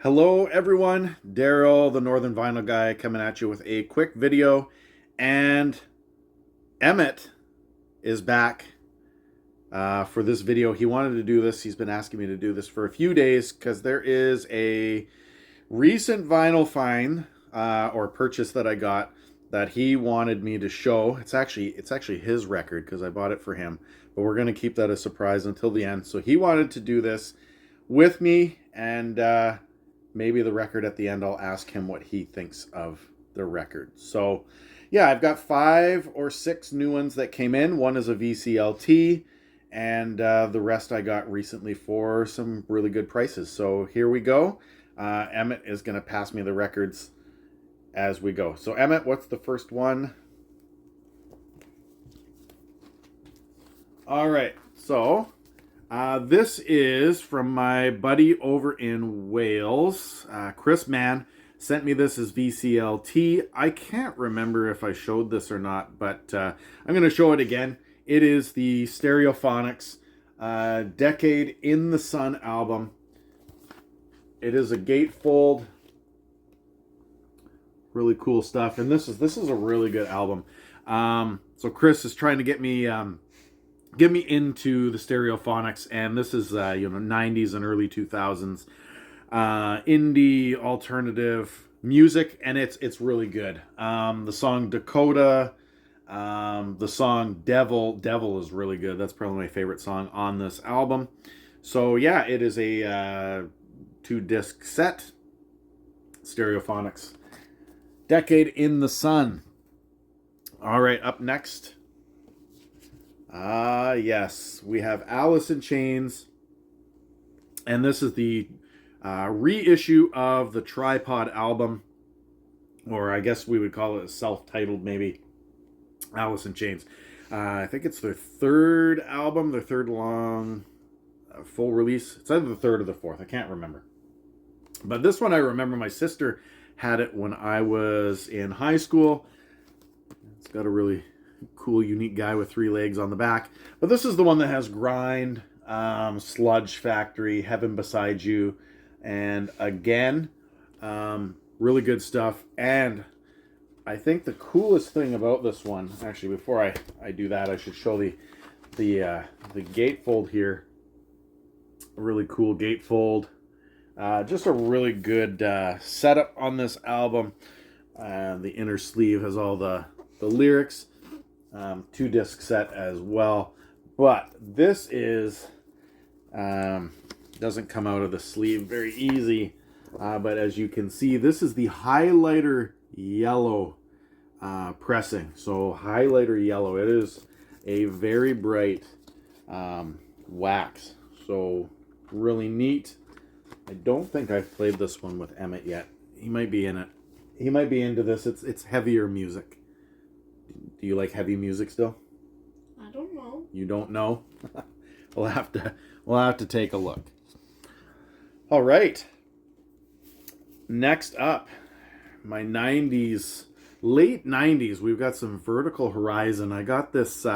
Hello everyone, Daryl, the Northern Vinyl Guy, coming at you with a quick video. And Emmett is back for this video. He wanted to do this. He's been asking me to do this for a few days because there is a recent vinyl find or purchase that I got that he wanted me to show. It's actually his record because I bought it for him, but we're going to keep that a surprise until the end. So he wanted to do this with me, and maybe the record at the end, I'll ask him what he thinks of the record. So yeah, I've got 5 or 6 new ones that came in. One is a VCLT, and the rest I got recently for some really good prices. So here we go. Emmett is going to pass me the records as we go. So Emmett, what's the first one? All right, so this is from my buddy over in Wales. Chris Mann sent me this as VCLT. I can't remember if I showed this or not, but I'm going to show it again. It is the Stereophonics Decade in the Sun album. It is a gatefold. Really cool stuff. And this is a really good album. So Chris is trying to get me into the Stereophonics, and this is 90s and early 2000s indie alternative music, and it's really good. The song Dakota, the song Devil is really good. That's probably my favorite song on this album. So yeah, it is a 2-disc set. Stereophonics Decade in the Sun. All right, up next. Yes, we have Alice in Chains, and this is the reissue of the Tripod album, or I guess we would call it a self-titled, maybe, Alice in Chains. I think it's their third album, their third long full release. It's either the third or the fourth, I can't remember. But this one I remember my sister had it when I was in high school. It's got a really cool, unique guy with 3 legs on the back. But this is the one that has Grind, Sludge Factory, Heaven Beside You, and Again. Really good stuff. And I think the coolest thing about this one, actually, before I do that, I should show the gatefold here. A really cool gatefold. Just a really good setup on this album. The inner sleeve has all the lyrics. 2-disc set as well, but this is doesn't come out of the sleeve very easy, but as you can see, this is the highlighter yellow pressing. So highlighter yellow, it is a very bright wax, so really neat. I don't think I've played this one with Emmett yet. He might be in it. He might be into this. It's heavier music. Do you like heavy music still? I don't know. You don't know? We'll have to take a look. All right. Next up, my 90s, late 90s. We've got some Vertical Horizon. I got this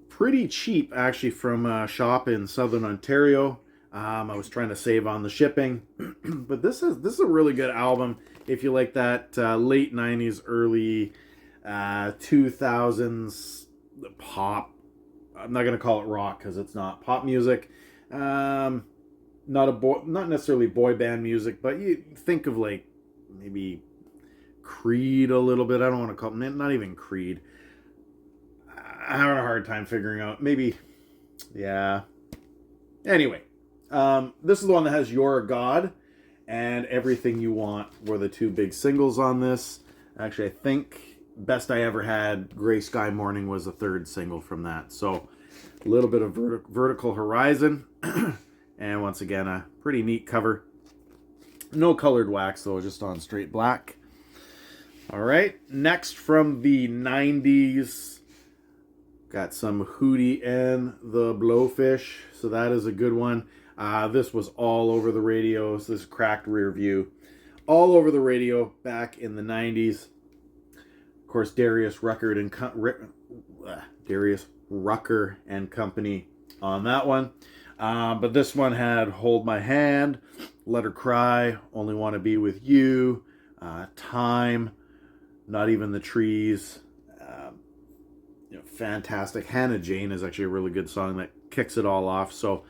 pretty cheap, actually, from a shop in Southern Ontario. I was trying to save on the shipping, but this is a really good album if you like that late 90s, early 2000s pop. I'm not gonna call it rock because it's not pop music. Not necessarily boy band music, but you think of like maybe Creed a little bit. I don't want to call it, not even Creed. I'm having a hard time figuring out. Maybe, yeah. Anyway, this is the one that has You're a God and Everything You Want were the 2 big singles on this. Actually, I think Best I Ever Had, Gray Sky Morning, was the 3rd single from that. So a little bit of Vertical Horizon. And once again, a pretty neat cover. No colored wax, though, just on straight black. All right, next from the 90s, got some Hootie and the Blowfish. So that is a good one. This was all over the radio. So this is Cracked Rear View. All over the radio back in the 90s. Of course, Darius Rucker and Company on that one. But this one had Hold My Hand, Let Her Cry, Only Want to Be With You, Time, Not Even the Trees. Fantastic. Hannah Jane is actually a really good song that kicks it all off. So,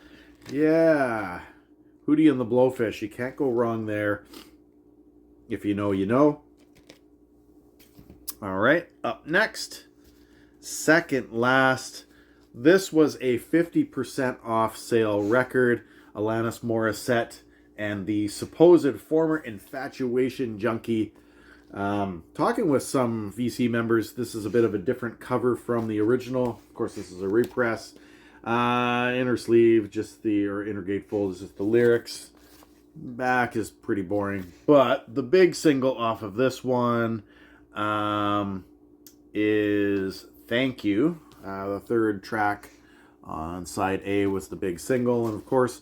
yeah. Hootie and the Blowfish. You can't go wrong there. If you know, you know. All right. Up next. Second last. This was a 50% off sale record. Alanis Morissette and the supposed former infatuation junkie. Talking with some VC members, this is a bit of a different cover from the original. Of course, this is a repress. Inner sleeve, or inner gatefold is just the lyrics. Back is pretty boring. But the big single off of this one is Thank You. The third track on side A was the big single. And of course,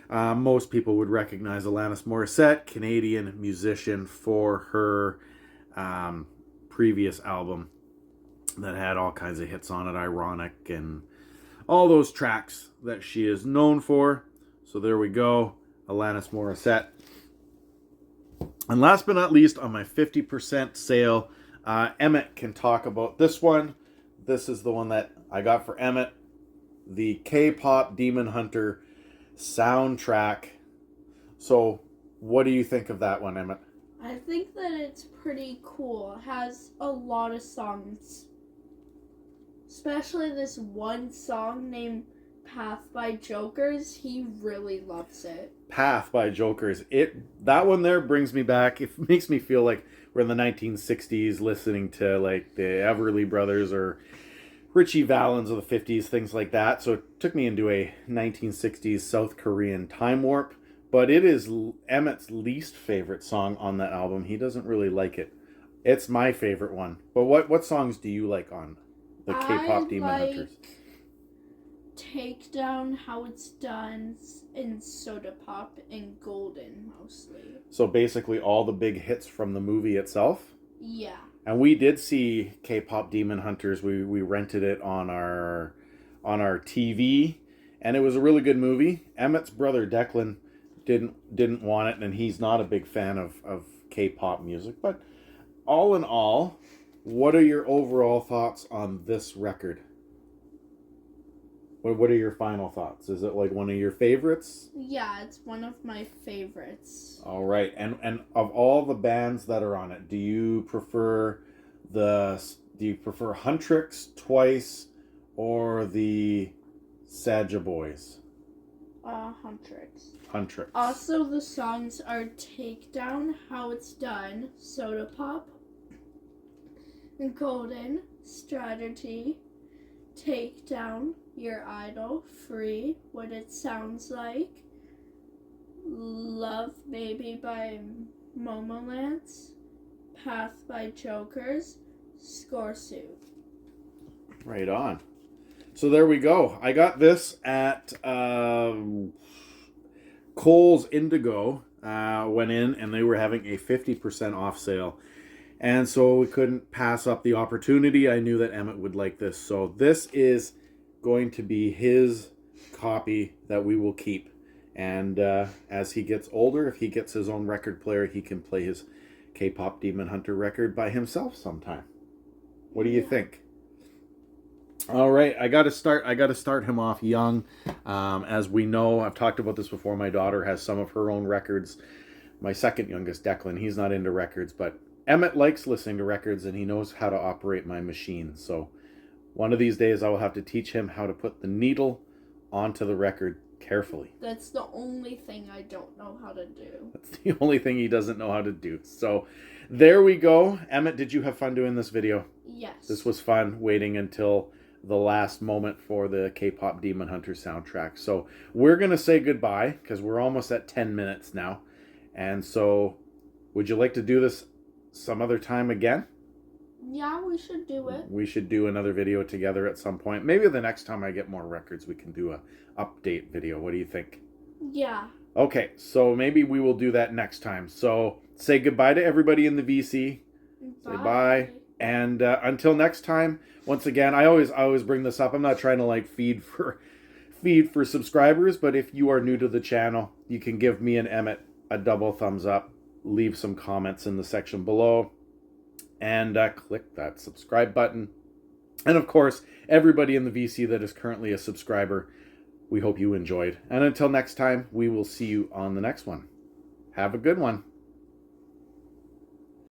most people would recognize Alanis Morissette, Canadian musician, for her previous album that had all kinds of hits on it, Ironic, and all those tracks that she is known for. So there we go, Alanis Morissette. And last but not least, on my 50% sale, Emmett can talk about this one. This is the one that I got for Emmett, the K-pop Demon Hunter soundtrack. So what do you think of that one, Emmett? I think that it's pretty cool. It has a lot of songs. Especially this one song named Path by Jokers. He really loves it. Path by Jokers. That one there brings me back. It makes me feel like we're in the 1960s listening to like the Everly Brothers or Richie Valens of the 50s, things like that. So it took me into a 1960s South Korean time warp. But it is Emmett's least favorite song on that album. He doesn't really like it. It's my favorite one. But what songs do you like on the K-pop Demon Hunters? Take Down, How It's Done, and Soda Pop, and Golden, mostly. So basically all the big hits from the movie itself? Yeah. And we did see K-pop Demon Hunters. We rented it on our TV, and it was a really good movie. Emmett's brother Declan didn't want it, and he's not a big fan of K-pop music. But all in all, what are your overall thoughts on this record? What are your final thoughts? Is it like one of your favorites? Yeah, it's one of my favorites. All right. And of all the bands that are on it, do you prefer Huntrix, Twice, or the Saja Boys? Huntrix. Also, the songs are Takedown, How It's Done, Soda Pop, Golden, Strategy, Takedown, Your Idol, Free, What It Sounds Like, Love Baby by Momolance, Path by Jokers, Score Suit. Right on. So there we go. I got this at Kohl's Indigo. Went in and they were having a 50% off sale. And so we couldn't pass up the opportunity. I knew that Emmett would like this. So this is going to be his copy that we will keep. And as he gets older, if he gets his own record player, he can play his K-pop Demon Hunter record by himself sometime. What do you think? All right, I got to start him off young. As we know, I've talked about this before. My daughter has some of her own records. My second youngest, Declan, he's not into records, but Emmett likes listening to records, and he knows how to operate my machine. So one of these days, I will have to teach him how to put the needle onto the record carefully. That's the only thing I don't know how to do. That's the only thing he doesn't know how to do. So there we go. Emmett, did you have fun doing this video? Yes. This was fun, waiting until the last moment for the K-pop Demon Hunter soundtrack. So we're going to say goodbye because we're almost at 10 minutes now. And so would you like to do this some other time again? Yeah, we should do it. We should do another video together at some point. Maybe the next time I get more records, we can do a update video. What do you think? Yeah. Okay, so maybe we will do that next time. So say goodbye to everybody in the VC. Bye. Say bye. And until next time, once again, I always bring this up. I'm not trying to like feed for subscribers, but if you are new to the channel, you can give me and Emmett a double thumbs up, leave some comments in the section below, and click that subscribe button. And of course, everybody in the VC that is currently a subscriber, we hope you enjoyed. And until next time, we will see you on the next one. Have a good one.